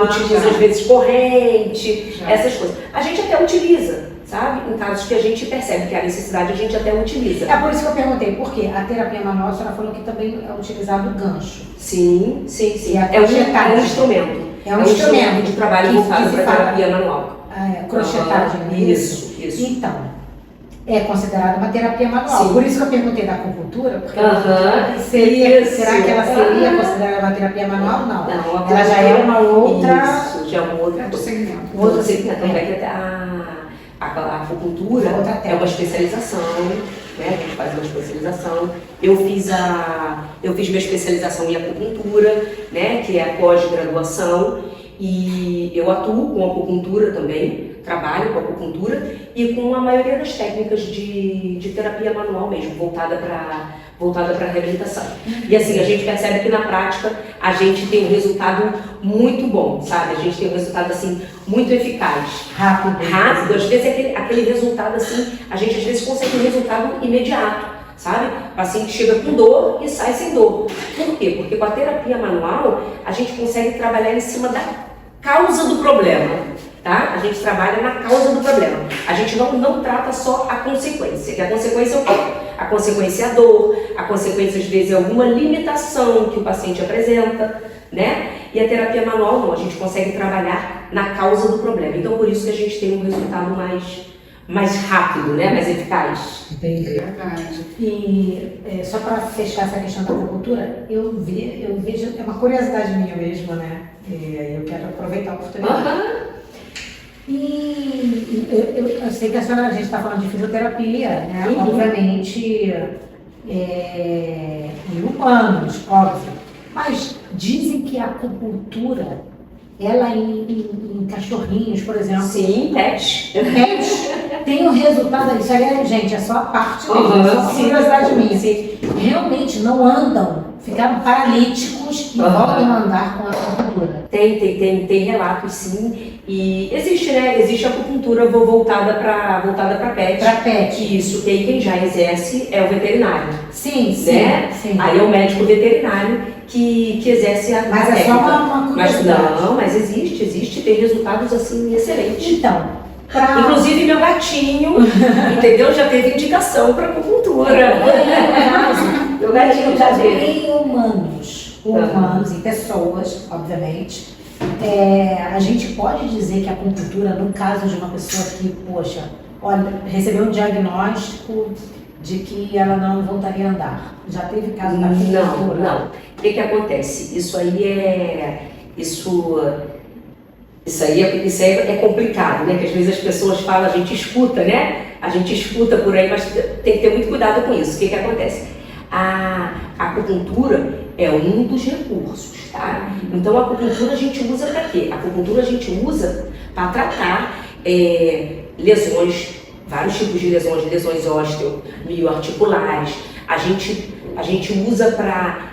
utiliza às vezes corrente, essas coisas. A gente até utiliza, sabe? Em casos que a gente percebe que há necessidade, a gente até utiliza. É por isso que eu perguntei, porque a terapia manual, a senhora falou que também é utilizado o gancho. Sim. E a É um instrumento. É um instrumento de trabalho voltado para a terapia manual. Crochetagem, né? Isso. Então, é considerada uma terapia manual. Sim. Por isso que eu perguntei da acupuntura, porque Isso. será que ela seria considerada uma terapia manual? Não. Não, Ela já é uma outra... Isso, já é uma outra Outro segmento. Outro segmento. Tanto é que a acupuntura é uma especialização, né? A gente faz uma especialização. Eu fiz minha especialização em acupuntura, né? Que é a pós-graduação, e eu atuo com acupuntura também, trabalho com acupuntura e com a maioria das técnicas de terapia manual mesmo, voltada para a reabilitação. E assim, a gente percebe que na prática a gente tem um resultado muito bom, sabe? A gente tem um resultado assim muito eficaz. Rápido, às vezes aquele resultado assim, a gente às vezes consegue um resultado imediato, sabe? O paciente chega com dor e sai sem dor. Por quê? Porque com a terapia manual a gente consegue trabalhar em cima da causa do problema, tá? A gente trabalha na causa do problema. A gente não trata só a consequência, que a consequência é o quê? A consequência é a dor, a consequência às vezes é alguma limitação que o paciente apresenta, né? E a terapia manual não, a gente consegue trabalhar na causa do problema. Então por isso que a gente tem um resultado mais rápido, né? Mais eficaz. Entendi. Verdade. E só para fechar essa questão da acupuntura, eu vejo, é uma curiosidade minha mesmo, né? E aí eu quero aproveitar a oportunidade. E eu sei que a gente está falando de fisioterapia, né? Obviamente, em humanos, óbvio. Mas dizem que a acupuntura, ela em cachorrinhos, por exemplo. Sim, pet. Tem um resultado, isso aí, gente, é só a parte mesmo, é só uma curiosidade minha. Sim. Realmente não andam, ficaram paralíticos e voltam a andar com a acupuntura. Tem relatos sim, e existe, né? Existe a acupuntura voltada para pet. Para pet. Isso, e aí quem já exerce é o veterinário. Sim. Aí é o médico veterinário que exerce a Mas técnica. é só uma curiosidade. Mas existe, tem resultados assim excelentes. Então, inclusive meu gatinho, entendeu? Já teve indicação para acupuntura. Meu gatinho já teve. Em humanos, em pessoas, obviamente, a gente pode dizer que a acupuntura, no caso de uma pessoa que, poxa, olha, recebeu um diagnóstico de que ela não voltaria a andar. Já teve caso da acupuntura? Não. O que acontece? Isso aí é complicado, né? Que às vezes as pessoas falam, a gente escuta, né? A gente escuta por aí, mas tem que ter muito cuidado com isso. O que acontece? A acupuntura é um dos recursos, tá? Então a acupuntura a gente usa para quê? A acupuntura a gente usa para tratar lesões, vários tipos de lesões osteomioarticulares. A gente usa para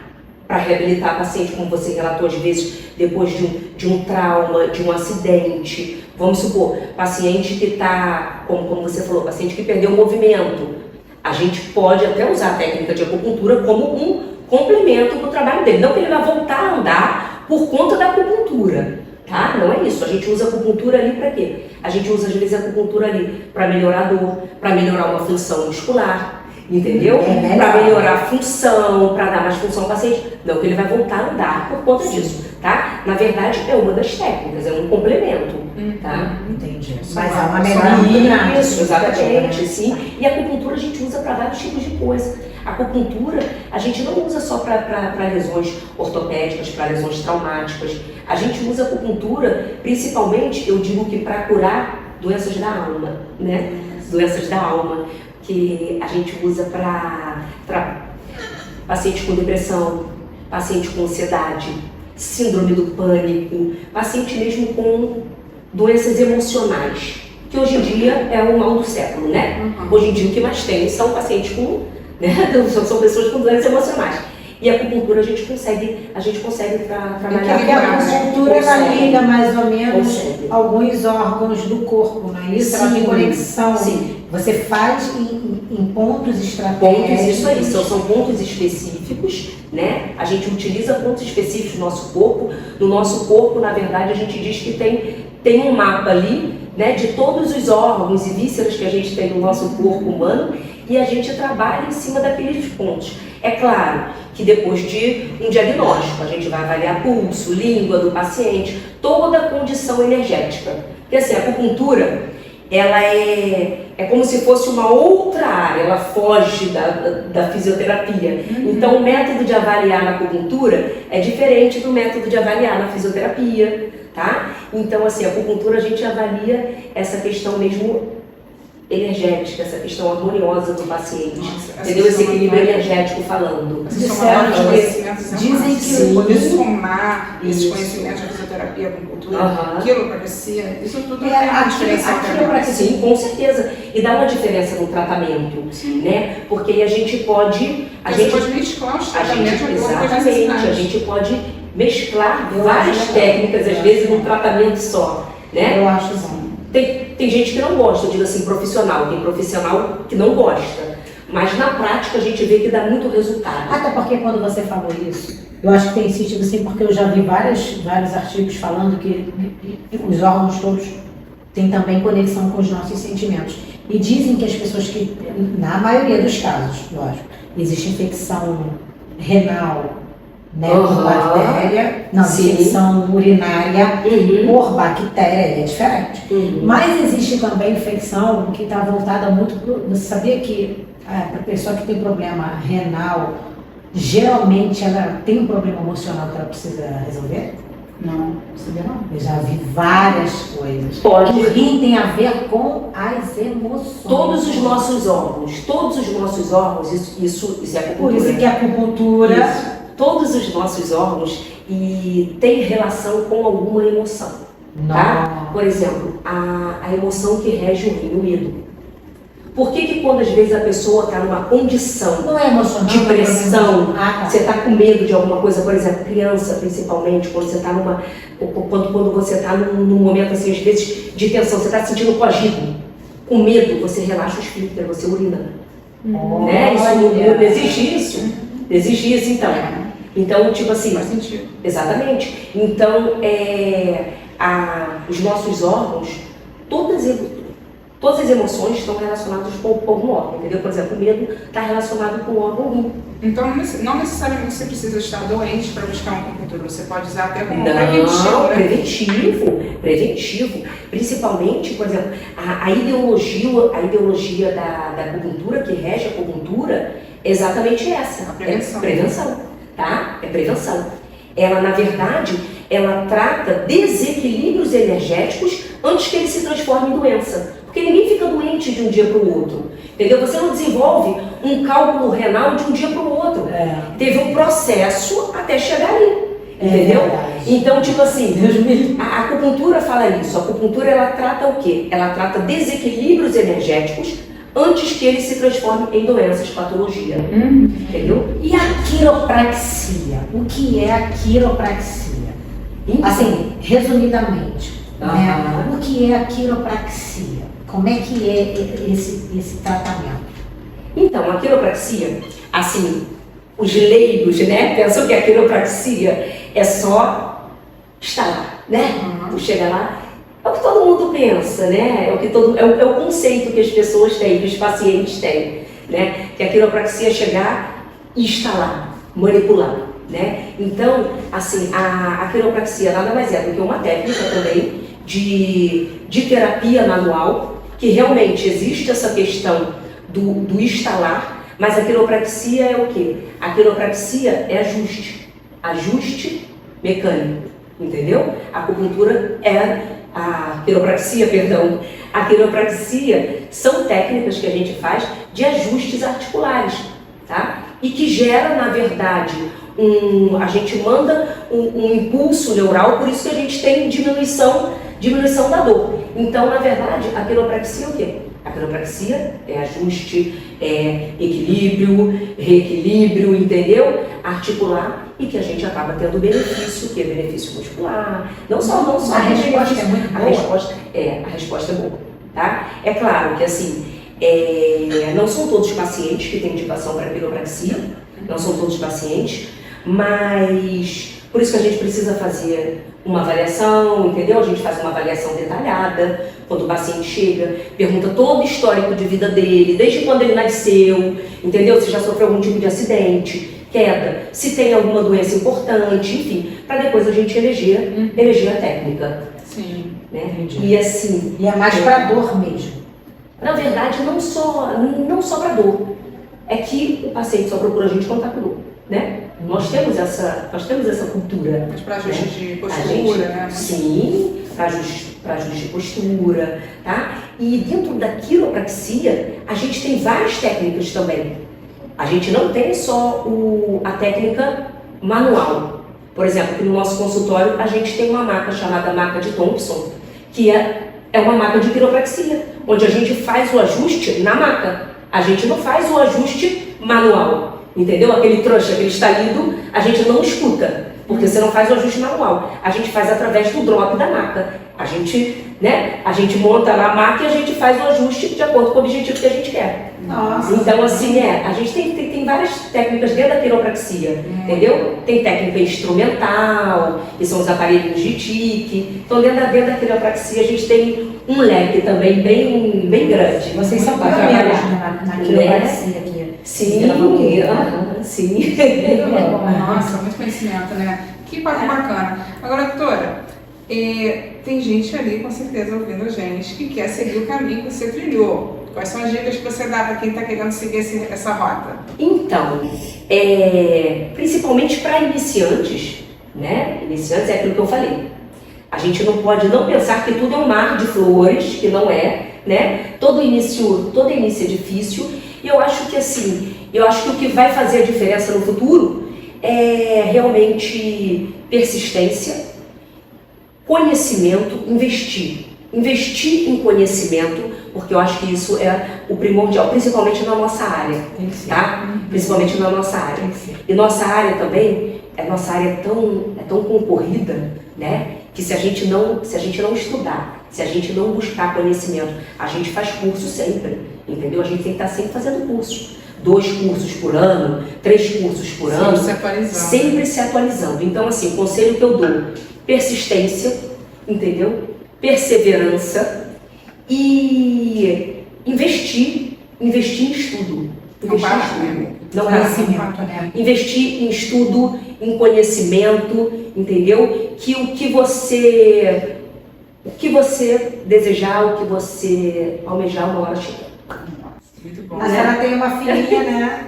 reabilitar paciente, como você relatou, às vezes, depois de um trauma, de um acidente. Vamos supor, paciente que está, como você falou, paciente que perdeu o movimento. A gente pode até usar a técnica de acupuntura como um complemento para o trabalho dele. Não que ele vai voltar a andar por conta da acupuntura, tá? Não é isso. A gente usa a acupuntura ali para quê? A gente usa, às vezes, a acupuntura ali para melhorar a dor, para melhorar uma função muscular. Entendeu? Para melhorar a função, para dar mais função ao paciente. Não que ele vai voltar a andar por conta disso, tá? Na verdade, é uma das técnicas, é um complemento, tá? Entendi. Mas há uma melhora muito grande. Isso, exatamente, sim. E a acupuntura a gente usa para vários tipos de coisa. A acupuntura a gente não usa só para lesões ortopédicas, para lesões traumáticas. A gente usa a acupuntura, principalmente, eu digo que para curar doenças da alma, né? Doenças da alma, que a gente usa para paciente com depressão, paciente com ansiedade, síndrome do pânico, paciente mesmo com doenças emocionais, que hoje em dia é o mal do século, né? Hoje em dia o que mais tem são pacientes com, né? São pessoas com doenças emocionais. E a acupuntura a gente consegue trabalhar. Porque a acupuntura ela liga mais ou menos Consegue. alguns órgãos do corpo, não é isso? Ela tem Sim. conexão. Sim. Você faz em pontos estratégicos. Pontos, isso aí, são pontos específicos, né? A gente utiliza pontos específicos do nosso corpo. No nosso corpo, na verdade, a gente diz que tem um mapa ali, né, de todos os órgãos e vísceras que a gente tem no nosso corpo humano, e a gente trabalha em cima daqueles pontos. É claro que depois de um diagnóstico, a gente vai avaliar pulso, língua do paciente, toda a condição energética. Porque assim, a acupuntura, ela é como se fosse uma outra área, ela foge da fisioterapia. Então o método de avaliar na acupuntura é diferente do método de avaliar na fisioterapia, tá? Então assim, a acupuntura a gente avalia essa questão mesmo energética, essa questão harmoniosa do paciente, entendeu? Esse equilíbrio energético falando. Disseram que conhecimentos dizem que você o- poder somar esses Isso. conhecimentos da fisioterapia, acupuntura, Aham. quiropraxia, isso tudo É, tem uma aquilo- diferença aquilo também. pra- Sim, com certeza. E dá uma diferença no tratamento, né? Porque aí a gente pode... Você pode mesclar os tratamentos de acordo com as Exatamente, a necessidades. gente pode mesclar Eu várias acho técnicas, legal. às vezes, num tratamento só, né? Eu acho bom. Tem gente que não gosta, eu digo assim, profissional, tem profissional que não gosta, mas na prática a gente vê que dá muito resultado. Até porque quando você falou isso, eu acho que tem sentido sim, porque eu já vi vários artigos falando que os órgãos todos têm também conexão com os nossos sentimentos. E dizem que as pessoas que, na maioria dos casos, lógico, existe infecção renal, né, por Aham. bactéria, não, Sim. infecção urinária Uhum. por bactéria, é diferente. Uhum. Mas existe também infecção que está voltada muito para... Você sabia que para a pessoa que tem problema renal, geralmente ela tem um problema emocional que ela precisa resolver? Não, sabia não. Eu já vi várias coisas. Pode. Turim tem a ver com as emoções. Todos os nossos órgãos, isso é Por acupuntura. isso que a acupuntura... Isso. Todos os nossos órgãos e tem relação com alguma emoção, tá? Não. Por exemplo, a emoção que rege o rim, o medo. Por que quando às vezes a pessoa está numa condição Não é emocional. de não é pressão, Ah, tá. você está com medo de alguma coisa, por exemplo, criança principalmente, quando você está quando você está num momento assim, às vezes, de tensão, você está se sentindo coagido, com medo, você relaxa o esfíncter, você urina. Né? Isso não existe isso. Existe isso, então. Então, tipo assim, Faz sentido. exatamente. Então, os nossos órgãos, todas as emoções estão relacionadas com algum órgão, entendeu? Por exemplo, o medo está relacionado com o órgão rim. Então, não necessariamente você precisa estar doente para buscar uma acupuntura. Você pode usar até como preventivo, Não, né? preventivo. Principalmente, por exemplo, a ideologia da acupuntura, que rege a acupuntura, é exatamente essa. A prevenção. É prevenção, tá? É prevenção. Ela, na verdade, ela trata desequilíbrios energéticos antes que ele se transforme em doença. Porque ninguém fica doente de um dia para o outro, entendeu? Você não desenvolve um cálculo renal de um dia para o outro. Teve um processo até chegar ali, entendeu? verdade. Então, tipo assim, Deus me livre. a acupuntura fala isso. A acupuntura, ela trata o quê? Ela trata desequilíbrios energéticos antes que ele se transforme em doenças, patologia, entendeu? E a quiropraxia? O que é a quiropraxia? Assim, resumidamente, né? Aham. O que é a quiropraxia? Como é que é esse tratamento? Então, a quiropraxia, assim, os leigos, né, pensam que a quiropraxia é só estar lá, né? Tu chega lá, é o que todo mundo pensa, né? É o conceito que as pessoas têm, que os pacientes têm, né? Que a quiropraxia é chegar e instalar, manipular, né? Então, assim, a quiropraxia nada mais é do que uma técnica também de terapia manual, que realmente existe essa questão do instalar, mas a quiropraxia é o quê? A quiropraxia é ajuste mecânico, entendeu? A acupuntura é a quiropraxia, perdão. A quiropraxia são técnicas que a gente faz de ajustes articulares, tá? E que gera, na verdade, a gente manda um impulso neural, por isso que a gente tem diminuição da dor. Então, na verdade, a quiropraxia é o quê? A quiropraxia é ajuste, é equilíbrio, reequilíbrio, entendeu? Articular, e que a gente acaba tendo benefício, que é benefício muscular. Não só a resposta é muito boa. A resposta é boa, tá? É claro que assim, não são todos os pacientes que têm indicação para quiropraxia, não são todos os pacientes, mas por isso que a gente precisa fazer uma avaliação, entendeu? A gente faz uma avaliação detalhada quando o paciente chega, pergunta todo o histórico de vida dele, desde quando ele nasceu, entendeu? Se já sofreu algum tipo de acidente, queda, se tem alguma doença importante, enfim, para depois a gente eleger a técnica. Sim. Né? E assim. E é mais para dor mesmo. Na verdade, não só para dor. É que o paciente só procura a gente quando está com dor, né? Nós temos essa cultura. Mas para ajuste de postura, gente, né? Sim, para ajuste de postura, tá? E dentro da quiropraxia, a gente tem várias técnicas também. A gente não tem só a técnica manual. Por exemplo, aqui no nosso consultório, a gente tem uma maca chamada maca de Thompson, que é uma maca de quiropraxia, onde a gente faz o ajuste na maca. A gente não faz o ajuste manual, entendeu? Aquele trouxa, aquele estalido, a gente não escuta, porque você não faz o ajuste manual. A gente faz através do drop da maca. A gente monta lá a maca e a gente faz o ajuste de acordo com o objetivo que a gente quer. Nossa. Então, assim, a gente tem várias técnicas dentro da quiropraxia, entendeu? Tem técnica instrumental, que são os aparelhos de tique. Então, dentro da quiropraxia, a gente tem um leque também bem grande. Vocês são para pioneiros trabalhar na quiropraxia aqui. Sim, sim. Nossa, muito conhecimento, né? Que papo bacana. Agora, doutora, tem gente ali, com certeza, ouvindo a gente, que quer seguir o caminho que você trilhou. Quais são as dicas que você dá para quem está querendo seguir essa rota? Então, principalmente para iniciantes, né? Iniciantes é aquilo que eu falei. A gente não pode não pensar que tudo é um mar de flores, que não é, né? Todo início é difícil. E eu acho que o que vai fazer a diferença no futuro é realmente persistência, conhecimento, investir em conhecimento, porque eu acho que isso é o primordial, principalmente na nossa área, tá? Principalmente na nossa área. E nossa área também, nossa área é tão concorrida, né? Que se a gente não estudar, se a gente não buscar conhecimento, a gente faz curso sempre, entendeu? A gente tem que estar sempre fazendo curso. 2 cursos por ano, 3 cursos por ano. Sempre se atualizando. Então, assim, o conselho que eu dou, persistência, entendeu? Perseverança e investir em estudo. Investir em estudo, em conhecimento, entendeu? Que o que você desejar, o que você almejar, uma hora chega. Muito bom. A senhora tem uma filhinha, né?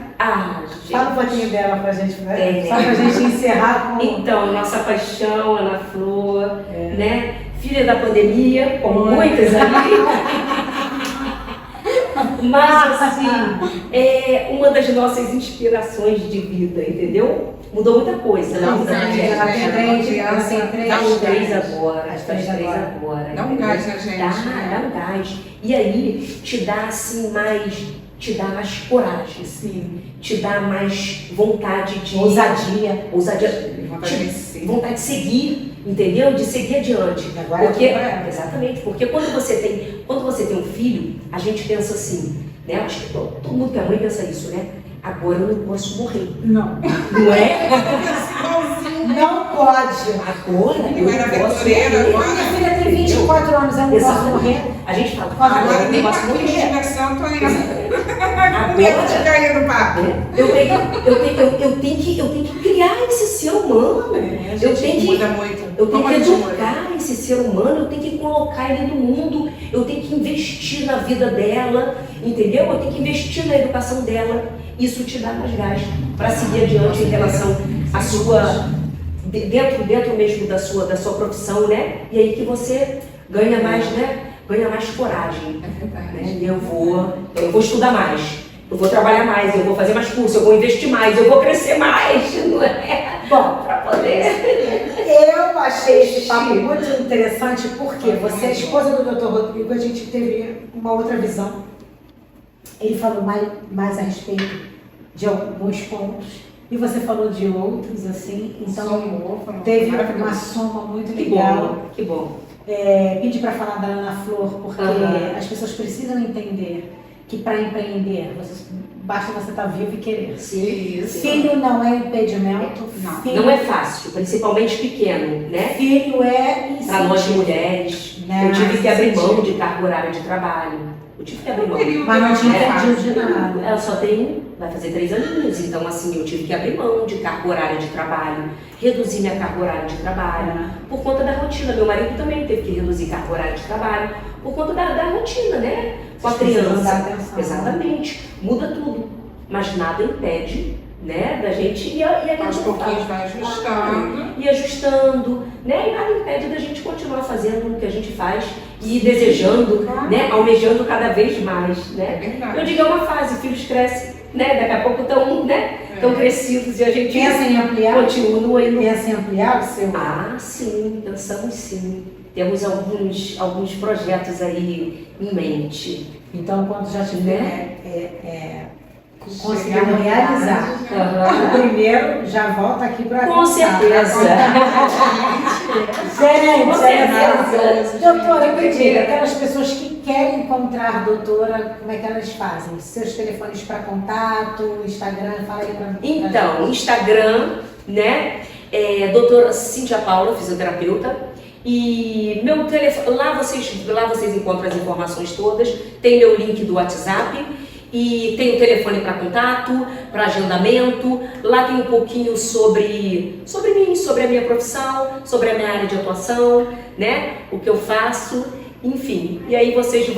Gente. Fala um pouquinho dela pra gente, né? Só pra gente encerrar com... Então, nossa paixão, Ana Flor, né? Filha da pandemia, como muitas ali. Mas, assim, é uma das nossas inspirações de vida, entendeu? Mudou muita coisa, né? Ela tem 3 agora. Dá um gás na gente. Dá um gás. E aí, te dá assim te dá mais coragem, Sim. Te dá mais vontade de... Ousadia. Vontade de seguir, entendeu? De seguir adiante. Exatamente, porque quando você tem um filho, a gente pensa assim, né? Acho que todo mundo que é mãe pensa isso, né? Agora eu não posso morrer. Não. Não é? Não pode. Agora Eu era aventureira, agora. Minha filha tem 24 anos, eu não posso morrer. A gente fala, Agora nem eu pra posso morrer. investigação tô indo. Com medo de cair no papo. Eu tenho que criar esse ser humano. Eu tenho que educar esse ser humano, eu tenho que colocar ele no mundo, eu tenho que investir na vida dela, entendeu? Eu tenho que investir na educação dela. Isso te dá mais gás para seguir adiante em relação à sua, dentro mesmo da sua profissão, né? E aí que você ganha mais, né? Ganha mais coragem. É verdade. Né? Eu vou estudar mais, eu vou trabalhar mais, eu vou fazer mais curso, eu vou investir mais, eu vou crescer mais, não é? Bom, Para poder. eu achei esse papo muito interessante porque você é esposa do Dr. Rodrigo, a gente teve uma outra visão. Ele falou mais a respeito de alguns pontos e você falou de outros, assim, então Somou, foi teve maravilhoso. uma soma muito Que legal. bom, que bom. Pedi para falar da Ana Flor, porque as pessoas precisam entender que para empreender, basta você estar vivo e querer. Sim, Filho não é impedimento. Não. Filho, Não é fácil, principalmente pequeno, né? filho é Para nós incentivo. mulheres, Né? eu tive que abrir mão de carga horária de trabalho. Eu tive que abrir mão. Mas não te É. impediu de nada. Ela só vai fazer 3 aninhos, então assim, eu tive que abrir mão de carga horária de trabalho, reduzir minha carga horária de trabalho, por conta da rotina. Meu marido também teve que reduzir carga horária de trabalho, por conta da rotina, né? Com a Vocês precisam criança. dar atenção. Exatamente. Muda tudo, mas nada impede, né, da gente ir Aos pouquinhos vai ajustando. e ajustando, né? E nada impede da gente continuar fazendo o que a gente faz e ir desejando, Claro. né? Almejando cada vez mais, É né? verdade. Eu digo, é uma fase, filhos crescem, né? Daqui a pouco estão, né? Estão crescidos e a gente Pensa em ampliar? continua indo. Pensa em ampliar o seu? Ah, sim, pensamos sim. Temos alguns projetos aí em mente. Então, quando já tiver conseguindo Chegar no realizar Aham. o primeiro, já volta aqui para Com certeza. Gente, Com certeza. doutora, me diga, aquelas pessoas que querem encontrar a doutora, como é que elas fazem? Seus telefones para contato, Instagram, fala aí para mim. Então, Instagram, né? Doutora Cíntia Paula, fisioterapeuta. E meu telefone, lá vocês encontram as informações todas. Tem meu link do WhatsApp e tem o telefone para contato, para agendamento. Lá tem um pouquinho sobre mim, sobre a minha profissão, sobre a minha área de atuação, né? O que eu faço, enfim. E aí vocês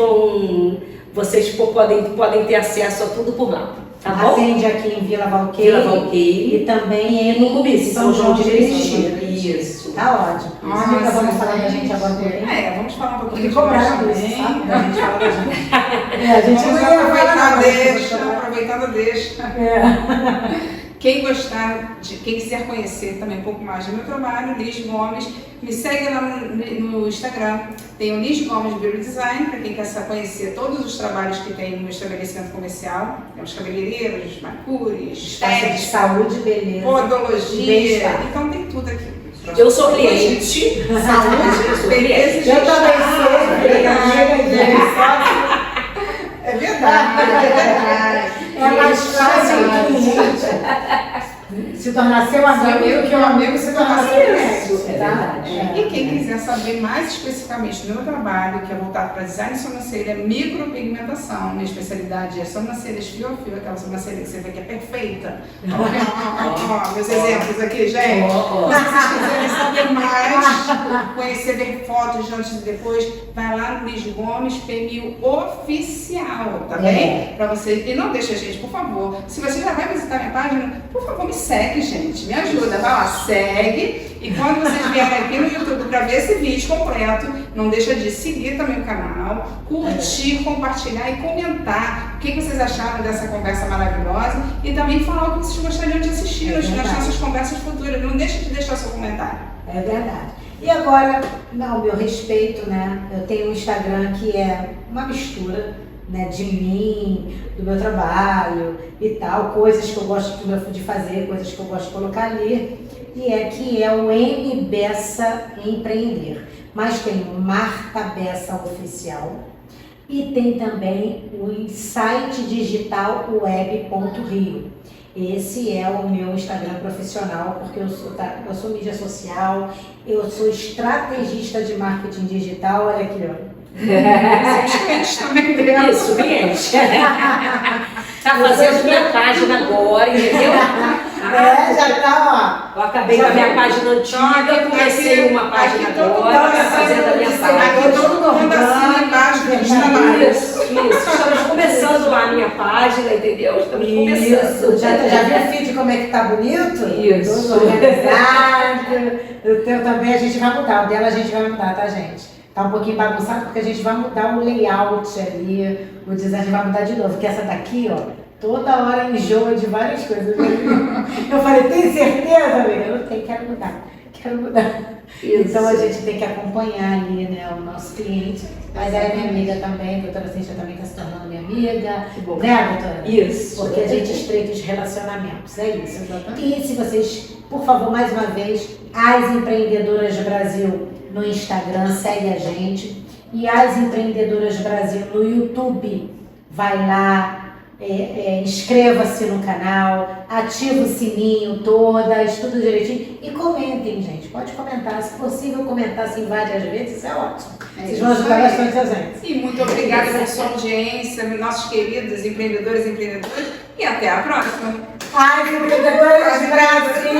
podem ter acesso a tudo por lá, tá bom? Atende aqui em Vila Valqueire. Vila Valqueire. E também E no começo, São João de Meriti. Isso. Tá ótimo. Nossa, Amiga, vamos falar da gente agora um gente. pouquinho? Vamos falar um pouquinho Ficou de nós bravo isso, também. sabe? Da gente falar da gente. A gente Vamos não ia aproveitar falar, a mas deixa, vamos falar. aproveitando a deixa. Quem quiser conhecer também um pouco mais do meu trabalho, Liz Gomes, me segue lá no Instagram. Tem o Liz Gomes Beauty Design, para quem quer conhecer todos os trabalhos que tem no meu estabelecimento comercial. Temos cabeleireiros, manicures, Espaço de estética, saúde, beleza. podologia, Bem-estar. então tem tudo aqui. Eu sou cliente. Saúde, beleza e Eu também bem-estar. sei, É verdade, é verdade. É mais fácil o cliente se tornar seu amigo do que o amigo se tornar seu cliente. Isso, é tá? verdade. E quem quiser saber mais especificamente do meu trabalho, que é voltado para design de sobrancelha, micropigmentação. Minha especialidade é sobrancelhas fio a fio, aquela sobrancelha que você vê que é perfeita. Ó, meus exemplos aqui, gente. Se vocês quiserem saber mais, conhecer, ver fotos de antes e depois, vai lá no Liz Gomes PMU Oficial, tá bem? Pra vocês. E não deixa, gente, por favor. Se você já vai visitar minha página, por favor, me segue, gente. Me ajuda. Vai lá, segue. E quando vocês vierem aqui no YouTube para ver esse vídeo completo, não deixa de seguir também o canal, curtir, compartilhar e comentar o que vocês acharam dessa conversa maravilhosa e também falar o que vocês gostariam de assistir nas nossas conversas futuras. Não deixa de deixar seu comentário. É verdade. E agora, ao meu respeito, né? Eu tenho um Instagram que é uma mistura, né, de mim, do meu trabalho e tal, coisas que eu gosto de fazer, coisas que eu gosto de colocar ali, que é o M Bessa Empreender. Mas tem o Marta Bessa Oficial e tem também o site digital web.rio. Esse é o meu Instagram profissional, porque eu sou mídia social, eu sou estrategista de marketing digital, olha aqui, ó. Os clientes também dela. Isso, cliente. Tá fazendo minha página agora, entendeu? Já tá, Eu acabei com a minha página antiga, comecei uma página agora, tá fazendo a minha página. Aqui todo mundo assina embaixo dos trabalhos. Isso. Estamos começando lá a minha página, entendeu? Estamos começando. Já viu o feed como é que tá bonito? Isso. Tudo organizado. O teu também a gente vai mudar, o dela a gente vai mudar, tá, gente? Tá um pouquinho bagunçado porque a gente vai mudar o layout ali, o design vai mudar de novo. Porque essa daqui, ó, toda hora enjoa de várias coisas. Eu falei, tem certeza, amiga? Eu não tenho, quero mudar. Isso. Então a gente tem que acompanhar ali, né, o nosso cliente. Mas ela é minha amiga também, a doutora Cíntia também está se tornando minha amiga. Que bom. Né, doutora? Isso. Porque a gente estreita os relacionamentos, é isso. Exatamente. E se vocês, por favor, mais uma vez, as Empreendedoras Brasil no Instagram, segue a gente. E as Empreendedoras Brasil no YouTube, vai lá, inscreva-se no canal, ativa o sininho todas, tudo direitinho. E comentem, gente. Pode comentar, se possível comentar assim várias vezes, isso é ótimo. Vocês vão ajudar bastante a gente. E muito obrigada pela sua audiência, nossos queridos empreendedores e empreendedoras. E até a próxima. As Empreendedoras Brasil!